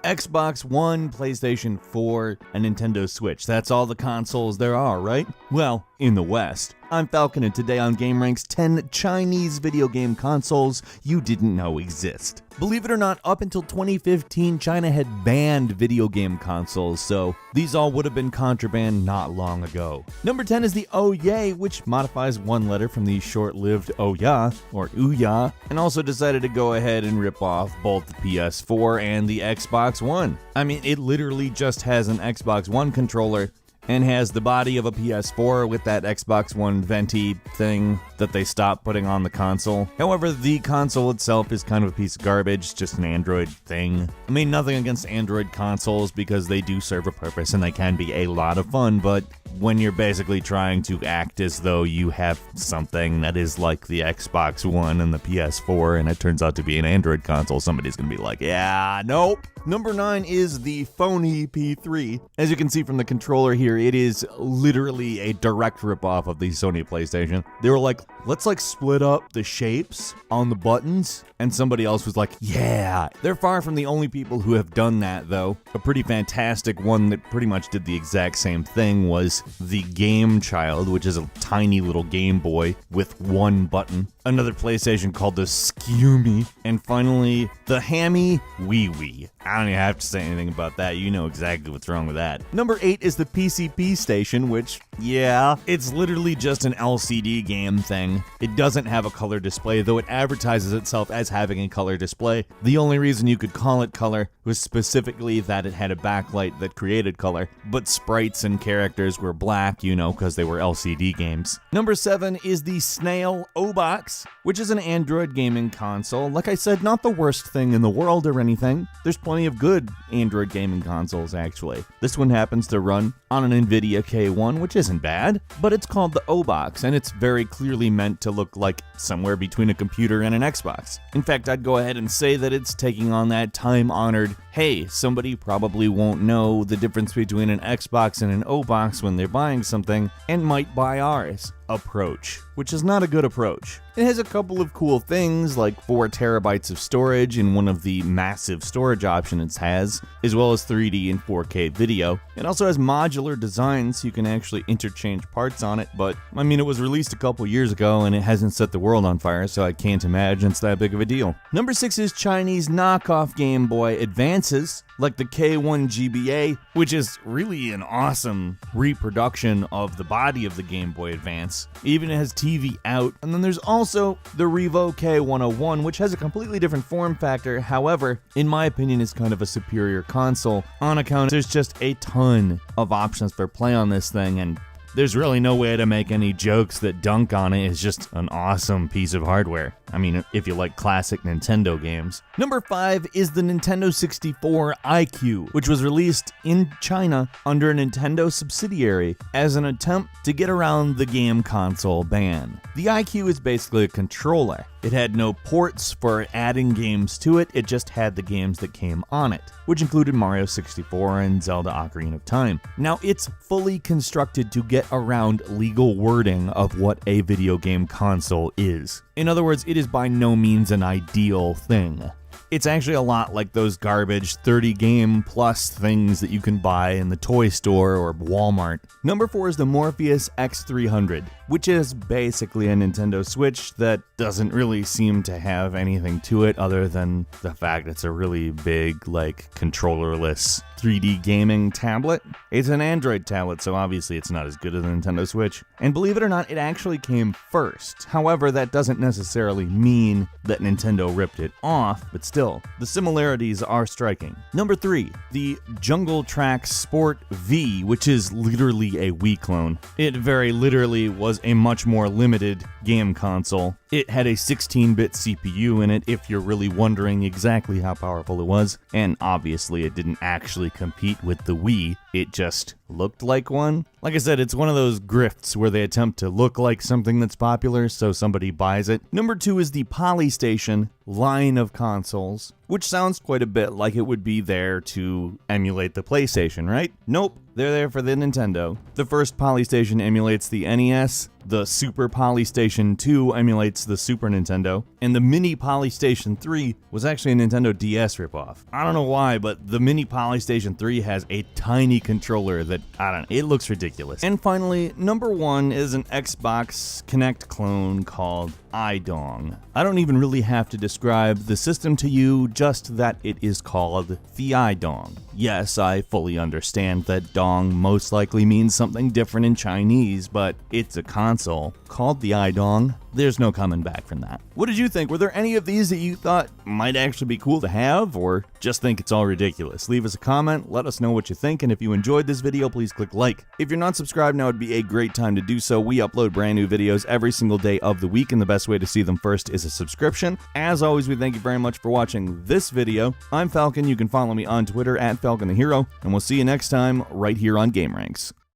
Xbox One, PlayStation 4, and Nintendo Switch. That's all the consoles there are, right? Well, in the West. I'm Falcon, and today on GameRank's 10 Chinese video game consoles you didn't know exist. Believe it or not, up until 2015, China had banned video game consoles, so these all would have been contraband not long ago. Number 10 is the Ouya, which modifies one letter from the short-lived Ouya, or Ouya, and also decided to go ahead and rip off both the PS4 and the Xbox One. I mean, it literally just has an Xbox One controller and has the body of a PS4 with that Xbox One venti thing that they stopped putting on the console. However, the console itself is kind of a piece of garbage, just an Android thing. I mean, nothing against Android consoles because they do serve a purpose and they can be a lot of fun, but when you're basically trying to act as though you have something that is like the Xbox One and the PS4 and it turns out to be an Android console, somebody's gonna be like, yeah, nope. Number 9 is the phony P3. As you can see from the controller here, it is literally a direct ripoff of the Sony PlayStation. They were like, let's split up the shapes on the buttons, and somebody else was like, yeah. They're far from the only people who have done that, though. A pretty fantastic one that pretty much did the exact same thing was the Game Child, which is a tiny little Game Boy with one button. Another PlayStation called the Skumi, and finally, the Hammy Wee Wee. I don't even have to say anything about that, you know exactly what's wrong with that. Number 8 is the PCP Station, which, yeah, it's literally just an LCD game thing. It doesn't have a color display, though it advertises itself as having a color display. The only reason you could call it color was specifically that it had a backlight that created color, but sprites and characters were black, you know, because they were LCD games. Number 7 is the Snail O-Box, which is an Android gaming console. Like I said, not the worst thing in the world or anything. There's plenty of good Android gaming consoles, actually. This one happens to run on an NVIDIA K1, which isn't bad, but it's called the O-Box, and it's very clearly meant to look like somewhere between a computer and an Xbox. In fact, I'd go ahead and say that it's taking on that time-honored, hey, somebody probably won't know the difference between an Xbox and an O-Box when they're buying something, and might buy ours approach, which is not a good approach. It has a couple of cool things like 4 terabytes of storage in one of the massive storage options it has, as well as 3D and 4K video. It also has modular designs so you can actually interchange parts on it, but I mean, it was released a couple years ago and it hasn't set the world on fire, so I can't imagine it's that big of a deal. Number 6 is Chinese knockoff Game Boy Advances, like the K1 GBA, which is really an awesome reproduction of the body of the Game Boy Advance. Even it has TV out. And then there's also the Revo K101, which has a completely different form factor. However, in my opinion, is kind of a superior console on account there's just a ton of options for play on this thing, and there's really no way to make any jokes that dunk on it. It's just an awesome piece of hardware. I mean, if you like classic Nintendo games. Number 5 is the Nintendo 64 iQue, which was released in China under a Nintendo subsidiary as an attempt to get around the game console ban. The iQue is basically a controller. It had no ports for adding games to it, it just had the games that came on it, which included Mario 64 and Zelda Ocarina of Time. Now, it's fully constructed to get around legal wording of what a video game console is. In other words, it is by no means an ideal thing. It's actually a lot like those garbage 30 game plus things that you can buy in the toy store or Walmart. Number 4 is the Morpheus X300, which is basically a Nintendo Switch that doesn't really seem to have anything to it other than the fact it's a really big, controllerless 3D gaming tablet. It's an Android tablet, so obviously it's not as good as the Nintendo Switch. And believe it or not, it actually came first. However, that doesn't necessarily mean that Nintendo ripped it off, but still, the similarities are striking. Number 3, the Jungle Track Sport V, which is literally a Wii clone. It very literally was a much more limited game console. It had a 16-bit CPU in it, if you're really wondering exactly how powerful it was, and obviously it didn't actually compete with the Wii, it just looked like one. Like I said, it's one of those grifts where they attempt to look like something that's popular, so somebody buys it. Number 2 is the Polystation line of consoles, which sounds quite a bit like it would be there to emulate the PlayStation, right? Nope, they're there for the Nintendo. The first Polystation emulates the NES, The Super Polystation 2 emulates the Super Nintendo, and the Mini Polystation 3 was actually a Nintendo DS ripoff. I don't know why, but the Mini Polystation 3 has a tiny controller that, I don't know, it looks ridiculous. And finally, number 1 is an Xbox Kinect clone called iDong. I don't even really have to describe the system to you, just that it is called the iDong. Yes, I fully understand that dong most likely means something different in Chinese, but it's a console called the iDong. There's no coming back from that. What did you think? Were there any of these that you thought might actually be cool to have, or just think it's all ridiculous? Leave us a comment, let us know what you think, and if you enjoyed this video, please click like. If you're not subscribed, now would be a great time to do so. We upload brand new videos every single day of the week, and the best way to see them first is a subscription. As always, we thank you very much for watching this video. I'm Falcon. You can follow me on Twitter at Falcon the Hero, and we'll see you next time right here on GameRanks.